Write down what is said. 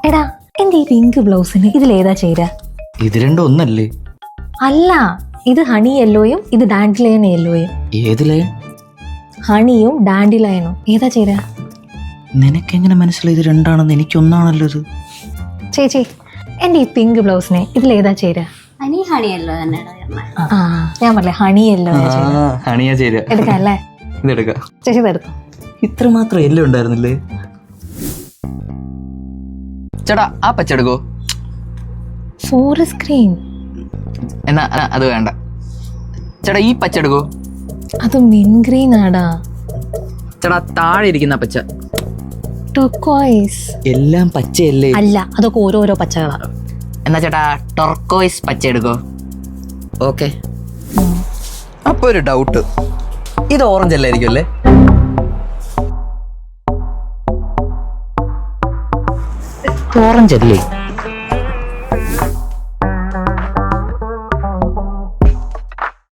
എടാ എന്റെ ഈ പിങ്ക് ബ്ലൗസിന് ഇതിലേതാ ചേരാ? ഇത് രണ്ടും ഒന്നല്ലേ? അല്ല, ഇത് ഹണി യെല്ലോയും ഇത് ഡാൻഡിലയൻ യെല്ലോയും. ഏതിലേ? ഹണിയും ഡാൻഡിലയനും ഏതാ ചേരാ? നിനക്കെങ്ങനെ മനസ്സിലായി ഇത് രണ്ടാണെന്ന്? എനിക്കൊന്നാണല്ലോ ഇത്. ചേച്ചി എന്റെ ഈ പിങ്ക് ബ്ലൗസിന് ഇതിലേതാ ചേരാ? ഹണിയല്ലോ തന്നെ. ആ ഞാൻ പറഞ്ഞേ ഹണി യെല്ലോ ഹണിയാ ചേരാ. എടുക്കാം അല്ലേ? ഇതെടുക്കാം. ചേച്ചി ഇതെടുക്കും. ഇത്ര മാത്രം എല്ലാം ഉണ്ടായിരുന്നില്ലേ? ചേട്ടാ ആ പച്ച എടുക്കോ? Forest green. എന്നാ അത് വേണ്ട. ചേട്ടാ ഈ പച്ച എടുക്കോ? അത് മിൻ ഗ്രീൻ ആടാ. ചേട്ടാ താഴെ ഇരിക്കുന്ന പച്ച. ടർക്കോയിസ്. എല്ലാം പച്ചയല്ലേ? അല്ല, അതൊക്കെ ഓരോരോ പച്ചകളാണ്. എന്നാ ചേട്ടാ ടർക്കോയിസ് പച്ച എടുക്കോ? ഓക്കെ. അപ്പൊ ഒരു ഡൗട്ട്, ഇത് ഓറഞ്ച് അല്ലായിരിക്കും അല്ലേ? ഓറഞ്ച് അല്ലേ?